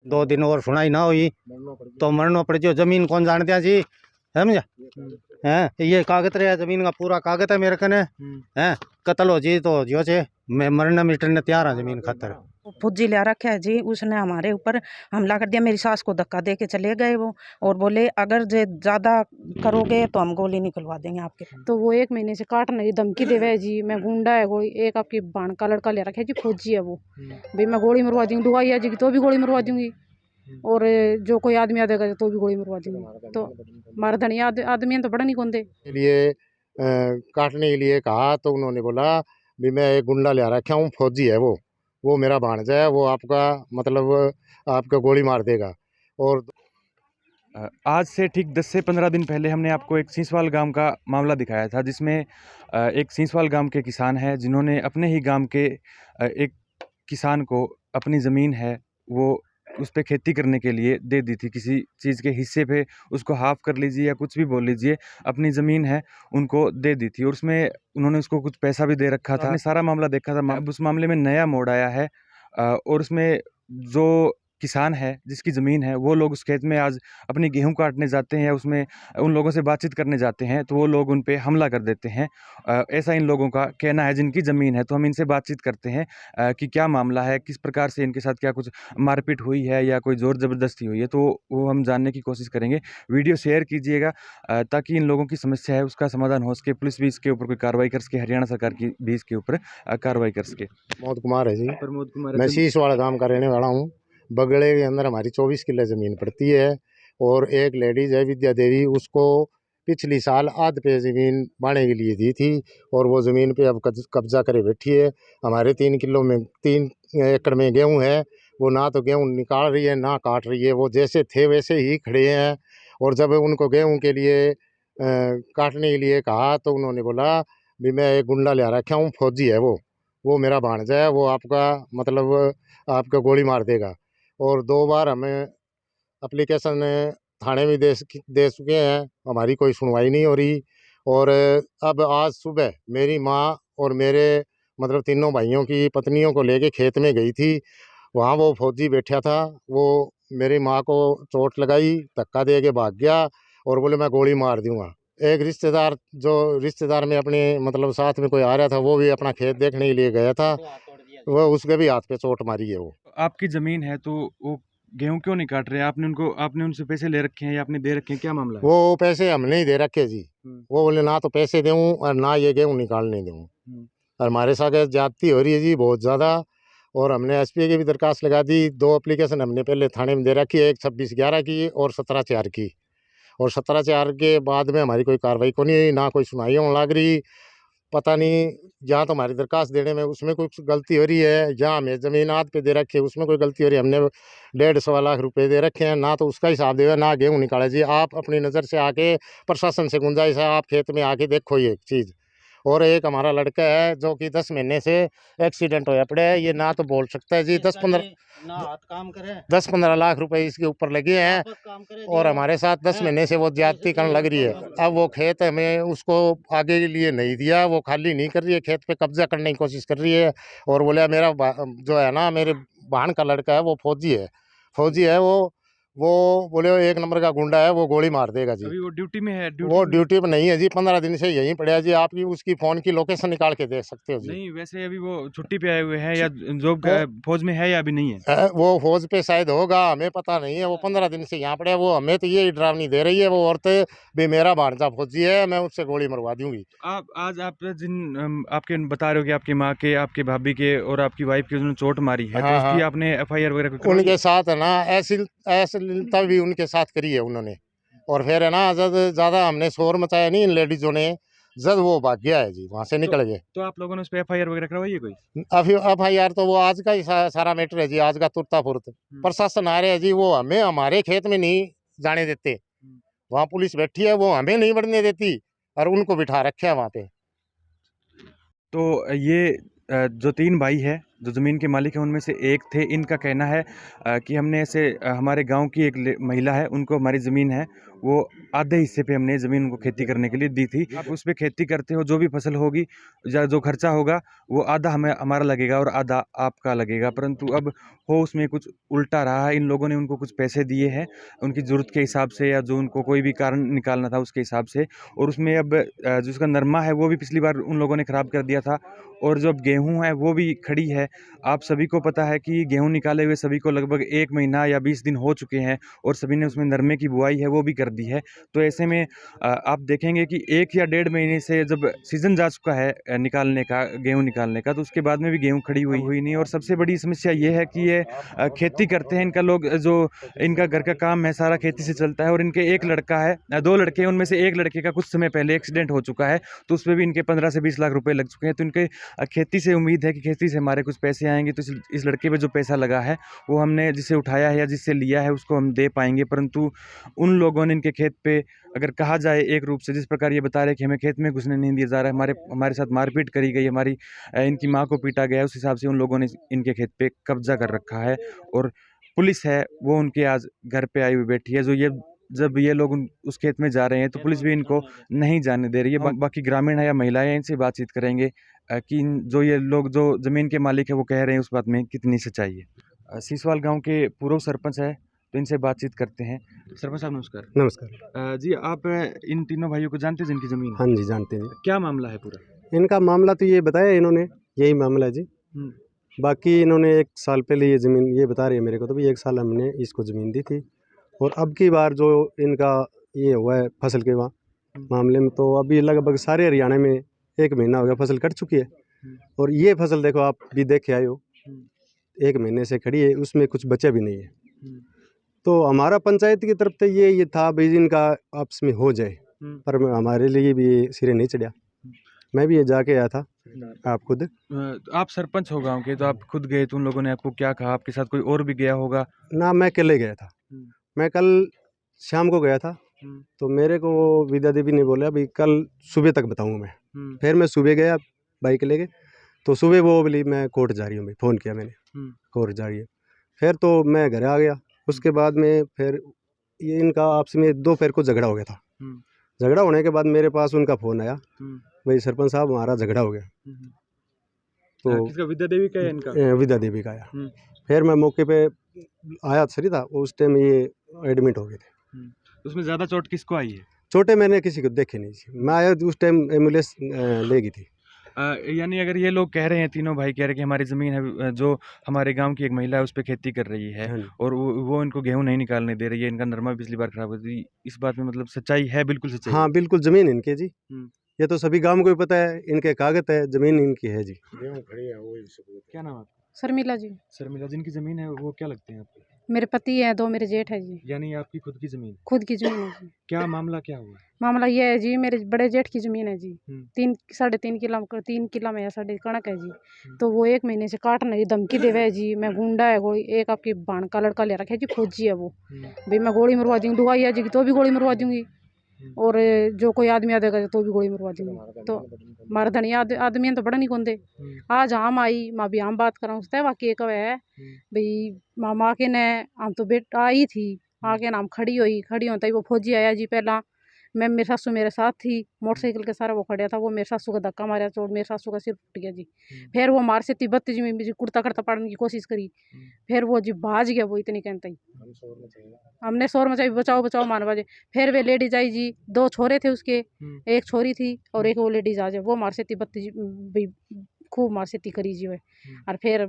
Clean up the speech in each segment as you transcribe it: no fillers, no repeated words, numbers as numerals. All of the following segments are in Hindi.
2 दिन और सुनाई ना हुई तो मरना पड़ जो। जमीन कौन जानते जी, समझा है। ये कागज रहा जमीन का पूरा कागज है मेरे कने है। कत्ल हो जी तो जो छे मैं मरने मिटने तैयार हूं जमीन खातर। फौजी ले रखा है जी, उसने हमारे ऊपर हमला कर दिया। मेरी सास को धक्का दे के चले गए वो, और बोले अगर जे ज्यादा करोगे तो हम गोली निकलवा देंगे आपके। तो वो 1 महीने से काटने की धमकी देवे जी। मैं गुंडा है कोई, एक आपकी भाण का लड़का ले रखा है जी, फौजी है वो। भाई मैं गोली मरवा दूंगी, दुआई आ जाएगी तो भी गोली मरवा दूंगी, और जो कोई आदमी आ देगा तो भी गोली मरवा दूंगी। तो मारा धनिया आदमी तो बड़ा नहीं कौन दे लिए काटने के लिए कहा तो उन्होंने बोला भी मैं एक गुंडा ले रखा हूँ, फौजी है वो मेरा भांजा है, वो आपका मतलब आपका गोली मार देगा। और आज से ठीक 10 से 15 दिन पहले हमने आपको एक सींसवाल गांव का मामला दिखाया था, जिसमें एक सींसवाल गांव के किसान हैं जिन्होंने अपने ही गांव के एक किसान को अपनी ज़मीन है वो उस पे खेती करने के लिए दे दी थी। किसी चीज़ के हिस्से पे उसको हाफ कर लीजिए या कुछ भी बोल लीजिए, अपनी ज़मीन है उनको दे दी थी, और उसमें उन्होंने उसको कुछ पैसा भी दे रखा था। हमने सारा मामला देखा था। अब उस मामले में नया मोड़ आया है, और उसमें जो किसान है जिसकी ज़मीन है वो लोग उस खेत में आज अपनी गेहूं काटने जाते हैं, उसमें उन लोगों से बातचीत करने जाते हैं तो वो लोग उन पे हमला कर देते हैं। ऐसा इन लोगों का कहना है जिनकी ज़मीन है। तो हम इनसे बातचीत करते हैं कि क्या मामला है, किस प्रकार से इनके साथ क्या कुछ मारपीट हुई है या कोई ज़ोर ज़बरदस्ती हुई है, तो वो हम जानने की कोशिश करेंगे। वीडियो शेयर कीजिएगा ताकि इन लोगों की समस्या है उसका समाधान हो सके, पुलिस भी इसके ऊपर कोई कार्रवाई कर सके, हरियाणा सरकार की भी इसके ऊपर कार्रवाई कर सके। प्रमोद कुमार है जी, प्रमोद कुमार, मैं शीशवाड़ा गांव का रहने वाला हूँ। बगड़े के अंदर हमारी 24 किले ज़मीन पड़ती है, और एक लेडीज़ है विद्या देवी, उसको पिछली साल आध पे ज़मीन बाणे के लिए दी थी, और वो ज़मीन पे अब कब्जा करे बैठी है। हमारे 3 एकड़ में गेहूँ है, वो ना तो गेहूँ निकाल रही है ना काट रही है, वो जैसे थे वैसे ही खड़े हैं। और जब उनको गेहूँ के लिए काटने के लिए कहा तो उन्होंने बोला भी मैं एक गुंडा ले रखा हूँ, फौजी है वो मेरा भांजा है, वो आपका मतलब आपका गोली मार देगा। और 2 बार हमें एप्लीकेशन थाने में दे चुके हैं, हमारी कोई सुनवाई नहीं हो रही। और अब आज सुबह मेरी माँ और मेरे मतलब तीनों भाइयों की पत्नियों को लेके खेत में गई थी, वहाँ वो फौजी बैठा था, वो मेरी माँ को चोट लगाई, धक्का दे के भाग गया और बोले मैं गोली मार दूंगा। एक रिश्तेदार में अपने मतलब साथ में कोई आ रहा था, वो भी अपना खेत देखने के लिए गया था, वो उसके भी हाथ पे चोट मारी है। वो आपकी ज़मीन है तो वो गेहूं क्यों नहीं काट रहे हैं? आपने उनसे पैसे ले रखे हैं या आपने दे रखे हैं, क्या मामला है? वो पैसे हमने ही दे रखे जी। वो बोले ना तो पैसे दूँ और ना ये गेहूँ निकालने दूँ। और हमारे साथ ज्यादती हो रही है जी बहुत ज़्यादा। और हमने एसपी की भी दरखास्त लगा दी। 2 एप्लीकेशन हमने पहले थाने में दे रखी है, एक 26/11 की और 17/4 की। और 17/4 के बाद में हमारी कोई कार्रवाई को नहीं, ना कोई सुनवाई होने लग रही। पता नहीं, जहाँ तो हमारी दरखास्त देने में उसमें कुछ गलती हो रही है, जहाँ हमें ज़मीन आध पे दे रखी है उसमें कोई गलती हो रही है। हमने 1.5 लाख रुपए दे रखे हैं, ना तो उसका हिसाब देगा ना गेहूँ निकाला जी। आप अपनी नज़र से आके प्रशासन से गुंजाइश है, आप खेत में आके देखो ये चीज़। और एक हमारा लड़का है जो कि 10 महीने से एक्सीडेंट होया पड़े है, ये ना तो बोल सकता है जी। 10-15 लाख रुपए इसके ऊपर लगे हैं, और हमारे साथ 10 महीने से वो ज्यादती करने लग रही है। अब वो खेत हमें उसको आगे के लिए नहीं दिया, वो खाली नहीं कर रही है, खेत पे कब्जा करने की कोशिश कर रही है। और बोले मेरा जो है ना मेरे बहन का लड़का है वो फौजी है वो बोले 1 नंबर का गुंडा है, वो गोली मार देगा जी। अभी वो ड्यूटी में है? वो ड्यूटी पे नहीं है जी, 15 दिन से यहीं पड़ा है जी। आप उसकी फ़ोन की लोकेशन निकाल के देख सकते हो जी। नहीं, वैसे अभी वो छुट्टी पे आए हुए हैं या जॉब फौज में है या अभी नहीं है? वो फौज पे शायद होगा, हमें पता नहीं है। वो 15 दिन से यहाँ पड़े है। वो हमें तो ये डरावनी दे रही है वो औरत भी, मेरा भांजा फौजी है, मैं उससे गोली मरवा दूंगी। आप आपके बता रहे हो कि आपकी माँ के, आपके भाभी के और आपकी वाइफ के जिन्होंने चोट मारी है, तो उसकी आपने FIR वगैरह कोई करवाई है? उनके साथ है ना अश्लीलता भी उनके साथ करी है उन्होंने। और फिर है ना जब ज़्यादा हमने शोर मचाया नहीं इन लेडीजों ने, जब वो भाग गया है जी, वहाँ से निकल गए। तो आप लोगों ने उस पर FIR वगैरह करवाई है कोई? FIR तो वो आज का ही सारा मैटर है जी, आज का तुरता फुर्त। प्रशासन आ रहे हैं जी, वो हमें हमारे खेत में नहीं जाने देते। वहाँ पुलिस बैठी है, वो हमें नहीं बढ़ने देती और उनको बिठा रखे है वहाँ पे। तो ये जो 3 भाई है जो ज़मीन के मालिक हैं उनमें से एक थे। इनका कहना है कि हमने ऐसे हमारे गांव की एक महिला है, उनको हमारी ज़मीन है वो आधे हिस्से पे हमने ज़मीन उनको खेती करने के लिए दी थी। आप उस पे खेती करते हो, जो भी फसल होगी या जो खर्चा होगा वो आधा हमें हमारा लगेगा और आधा आपका लगेगा। परंतु अब हो उसमें कुछ उल्टा रहा है। इन लोगों ने उनको कुछ पैसे दिए हैं उनकी ज़रूरत के हिसाब से, या जो उनको कोई भी कारण निकालना था उसके हिसाब से, और उसमें अब जो उसका नरमा है वो भी पिछली बार उन लोगों ने ख़राब कर दिया था, और जो अब गेहूँ है वो भी खड़ी है। आप सभी को पता है कि गेहूँ निकाले हुए सभी को लगभग 1 महीना या 20 दिन हो चुके हैं, और सभी ने उसमें नरमे की बुआई है वो भी कर दी है। तो ऐसे में आप देखेंगे कि 1 या डेढ़ महीने से जब सीज़न जा चुका है निकालने का, गेहूँ निकालने का, तो उसके बाद में भी गेहूँ खड़ी हुई नहीं। और सबसे बड़ी समस्या ये है कि ये खेती करते हैं, इनका लोग जो इनका घर का काम है सारा खेती से चलता है, और इनके एक लड़का है, 2 लड़के हैं, उनमें से एक लड़के का कुछ समय पहले एक्सीडेंट हो चुका है, तो उसमें भी इनके 15 से 20 लाख रुपए लग चुके हैं। तो इनके खेती से उम्मीद है कि खेती से हमारे कुछ पैसे आएंगे, तो इस लड़के पे जो पैसा लगा है वो हमने जिससे उठाया है या जिससे लिया है उसको हम दे पाएंगे। परंतु उन लोगों ने इनके खेत पे, अगर कहा जाए एक रूप से, जिस प्रकार ये बता रहे हैं कि हमें खेत में घुसने नहीं दिया जा रहा है, हमारे साथ मारपीट करी गई, इनकी माँ को पीटा गया है, उस हिसाब से उन लोगों ने इनके खेत पे कब्जा कर रखा है। और पुलिस है वो उनके आज घर पे आई हुई बैठी है, जब ये लोग उस खेत में जा रहे हैं तो पुलिस भी इनको नहीं जाने दे रही है। बाकी ग्रामीण है या महिलाएं, इनसे बातचीत करेंगे कि जो ये लोग जो ज़मीन के मालिक है वो कह रहे हैं उस बात में कितनी सच्चाई है। सीसवाल गांव के पूर्व सरपंच है, तो इनसे बातचीत करते हैं। सरपंच साहब नमस्कार। नमस्कार। जी, आप इन तीनों भाइयों को जानते हैं जिनकी ज़मीन है? हाँ जी, जानते हैं। क्या मामला है पूरा? इनका मामला तो ये बताया इन्होंने, यही मामला है जी। बाकी इन्होंने 1 साल पहले ये ज़मीन ये बता रही है मेरे को, तो भी 1 साल हमने इसको ज़मीन दी थी, और अब की बार जो इनका ये हुआ है फसल के मामले में, तो अभी लगभग सारे हरियाणा में 1 महीना हो गया फसल कट चुकी है। और ये फसल देखो, आप भी देख के आए हो, 1 महीने से खड़ी है, उसमें कुछ बचा भी नहीं है। तो हमारा पंचायत की तरफ से ये था भाई इनका आपस में हो जाए, पर हमारे लिए भी ये सिरे नहीं चढ़ा। मैं भी ये जाके आया था, आप खुद। आप सरपंच हो गांव के, तो आप खुद गए, तो उन लोगों ने आपको क्या कहा? आपके साथ कोई और भी गया होगा? ना, मैं अकेले गया था। मैं कल शाम को गया था, तो मेरे को वो विद्या देवी ने बोला भाई कल सुबह तक बताऊंगा मैं। फिर मैं सुबह गया बाइक लेके, तो सुबह वो बोली मैं कोर्ट जा रही हूँ भाई, फ़ोन किया मैंने, कोर्ट जा रही है। फिर तो मैं घर आ गया। उसके बाद में फिर ये इनका आपस में दोपहर को झगड़ा हो गया था। झगड़ा होने के बाद मेरे पास उनका फ़ोन आया, भाई सरपंच साहब हमारा झगड़ा हो गया। तो किसका? विद्या देवी का या इनका? विद्या देवी का आया। फिर मैं मौके पे आया सही था, उस टाइम ये एडमिट हो गए थे। उसमें ज़्यादा चोट किसको आई है? चोटें मैंने किसी को देखे नहीं थी, मैं आया उस टाइम एम्बुलेंस ले गई थी। यानी अगर ये लोग कह रहे हैं, तीनों भाई कह रहे हैं कि हमारी ज़मीन है, जो हमारे गांव की एक महिला है उस पर खेती कर रही है, हाँ, और वो इनको गेहूं नहीं निकालने दे रही है, इनका नरमा पिछली बार खराब हो गई, इस बात में मतलब सच्चाई है? बिल्कुल सच्चाई। हाँ बिल्कुल, ज़मीन इनकी है जी। ये तो सभी गांव को भी पता है, इनके कागज है, ज़मीन इनकी है जी। क्या नाम है आपका? शर्मिला जी। शर्मिला, जिनकी ज़मीन है वो क्या लगते हैं आपको? मेरे पति हैं, 2 मेरे जेठ है जी। यानी आपकी खुद की ज़मीन? खुद की ज़मीन है जी। क्या मामला क्या हुआ? मामला ये है जी, मेरे बड़े जेठ की ज़मीन है जी। 3.5 किला 3 किला में या साढ़े कणक है जी। तो वो 1 महीने से काटने की धमकी देवे है जी। मैं गुंडा है, कोई एक आपकी भाण का लड़का ले रखा है जी, फौजी है वो। भाई मैं गोली मरवा दूँगी, लुगाई आ जाएगी तो भी गोली मरवा दूँगी, और जो कोई आदमी आ जाएगा तो भी गोली मरवा दूँगी। तो मारा धनी आदमी तो बड़ा नहीं कोंदे। आज हम आई माँ भी हम बात करा उससे वाकई कवे है भाई मामा के ने हम तो बेटा आई थी, आके नाम खड़ी होता ही वो फौजी आया जी। पहला मैं मेरी सासू मेरे साथ थी, मोटरसाइकिल के सारा वो खड़ा था, वो मेरे सासू का धक्का मारा, चोट मेरे सासू का सिर फूट गया जी। फिर वो मार से तिब्बत में जी कुर्ता करता पाड़ने की कोशिश करी, फिर वो जी भाज गया, वो इतनी कहता ही हमने शोर मचाई बचाओ बचाओ मार बाजे। फिर वे लेडीज आई जी, 2 छोरे थे उसके, एक छोरी थी और एक वो लेडीज आ जाए, वो मार से तिब्बत जी खूब मार से करी जी वे। और फिर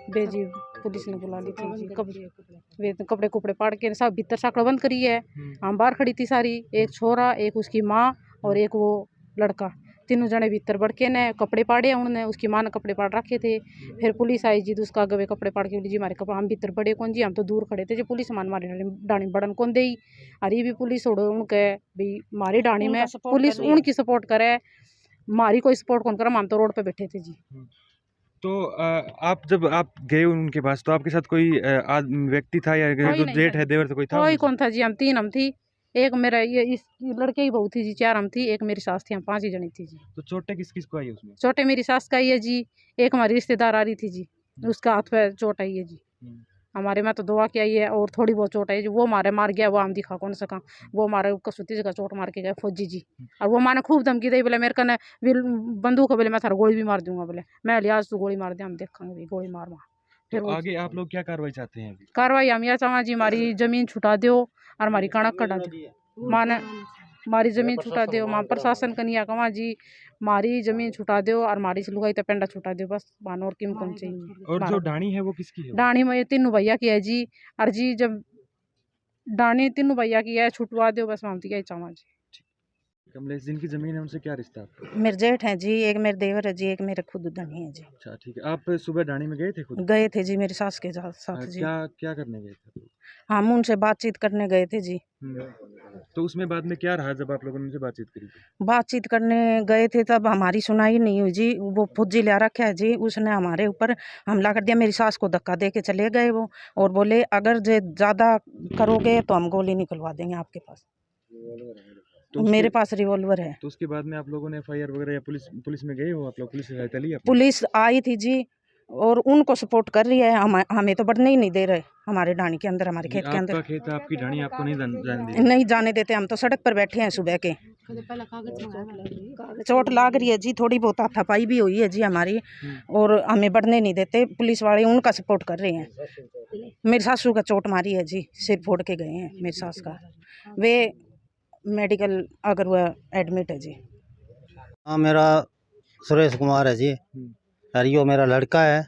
बेजी पुलिस ने बुला ली थी जी, कपड़े कुपड़े पाड़ के सब भीतर साकड़ बंद करी है। हम बाहर खड़ी थी सारी, एक छोरा, एक उसकी माँ और एक वो लड़का, तीनों जने भीतर बढ़ के ने कपड़े पाड़े उन्होंने, उसकी माँ ने कपड़े पाड़ रखे थे। फिर पुलिस आई जी, उसका गवे कपड़े पाड़ के बोली जी हमारे कपड़े, हम भीतर बड़े कौन जी, हम तो दूर खड़े थे जी, पुलिस मान मारी डाणी बड़न कौन दे। अरे भी पुलिस उड़ो उनके भाई मारी डाणी में पुलिस उनकी सपोर्ट करे, मारी कोई सपोर्ट कौन करे, हम तो रोड पे बैठे थे जी। तो आप जब आप गए उनके पास, तो आपके साथ कोई व्यक्ति था या जो जेठ है देवर था, कोई था? कोई कौन था जी, हम 3 हम थी, एक मेरा ये इस लड़के की बहू थी जी, 4 हम थी, एक मेरी सास थी, हम 5 ही जनी थी जी। तो चोटें किस किस को आई उसमें? चोटें मेरी सास का ही है जी, एक हमारी रिश्तेदार आ रही थी जी, उसका हाथ पे चोट आई है जी। हमारे में तो दुआ किया ही है और थोड़ी बहुत चोट है जी, वो हमारे मार गया, वो हम दिखा कौन सका। वो हमारे कसूती जगह चोट मार के गए फौजी जी, और वो माने खूब धमकी दी, बोले मेरे कने बंदूक है, बोले मैं थारा गोली भी मार दूंगा, बोले मैं लिहाज तू गोली मार दे, हम देखेंगे भी गोली मार मार। फिर तो वो आगे आप लोग क्या कार्रवाई चाहते हैं अभी? कार्रवाई हम यह चाहें जी, हमारी जमीन छुटा दो और हमारी कणक कटा दो, माने हमारी जमीन छुटा दो, मां प्रशासन कनिया कमा जी हमारी जमीन छुटा दो और हमारी लुगाई तो पेंडा छुटा दो, बस बानो और किम कौन चाहिए। और जो डाणी है वो किसकी है? डाणी में तीनों भैया की है जी, और जी जब डाणी तीनों भैया की है छुटवा दो, बस हम तो यही चाहवा जी। कमलेश जिनकी जमीन है उनसे क्या रिश्ता आपका? मेरे जेठ है जी, एक मेरे देवर है जी, एक मेरे खुद धनी है जी। अच्छा ठीक है, आप सुबह डाणी में गए थे खुद? गए थे जी मेरी सास के साथ जी। क्या क्या करने गए थे? हम उनसे बातचीत करने गए थे जी। तो उसमें बाद में क्या रहा जब आप लोगों ने उनसे बातचीत करी? बातचीत करने गए थे तब हमारी सुनाई नहीं हुई जी, वो फौजी ले रखा है जी, उसने हमारे ऊपर हमला कर दिया, मेरी सास को धक्का दे के चले गए वो, और बोले अगर जे ज़्यादा करोगे तो हम गोली निकलवा देंगे आपके पास। तो मेरे पास रिवॉल्वर है। तो उसके बाद में आप लोगों ने एफआईआर वगैरह या पुलिस में गए हो आप लोग? पुलिस से सहायता ली आपने? पुलिस आई थी जी और उनको सपोर्ट कर रही है, हमें तो बढ़ने ही नहीं दे रहे, हमारे डाणी के अंदर, हमारे खेत के अंदर। आपका खेत है, आपकी डाणी आपको नहीं जाने दी? नहीं जाने देते, हम तो सड़क पर बैठे हैं सुबह के। चोट लाग रही है जी, थोड़ी बहुत हाथापाई भी हुई है जी हमारी, और हमें बढ़ने नहीं देते पुलिस वाले, उनका सपोर्ट कर रहे हैं। मेरी सासू का चोट मारी है जी, सिर फोड़ के गए हैं मेरी सास का, वे मेडिकल अगर वह एडमिट है जी। हाँ, मेरा सुरेश कुमार है जी, और यो मेरा लड़का है।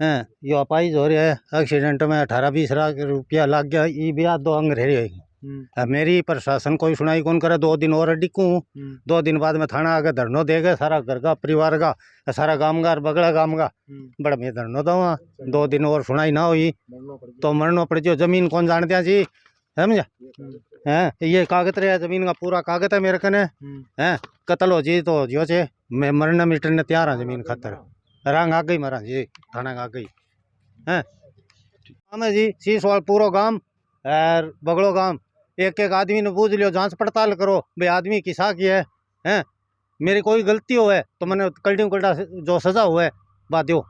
हैं यो अपाइज हो रहा है, एक्सीडेंट में 18-20 लाख रुपया लग गया, ये भी दो अंग रह रही। अब मेरी प्रशासन कोई सुनाई कौन करे, 2 दिन और डिकूँ, 2 दिन बाद में थाना आगे धरनो देगा, सारा घर का परिवार का, सारा गाँव का, बगड़ा गाँव का बड़ा मैं धरनो दूँगा। 2 दिन और सुनाई ना हुई तो मरना पड़ जो, जमीन कौन जानते हैं जी, समझा। हैं ये कागज रहा, जमीन का पूरा कागज है मेरे कने। हैं कत्ल हो जी तो जो छे मैं मरने मिटने तैयार हाँ, जमीन खातर रंग आ गई मरा जी, थाना आ गई। हैं हमें जी सीसवाल पूरा गांव और बगड़ो गांव, एक एक आदमी ने पूछ लियो, जांच पड़ताल करो भाई आदमी किसा की है। हैं मेरी कोई गलती हो है तो मैंने कल्टी कल्टा जो सजा हुआ है बात दो।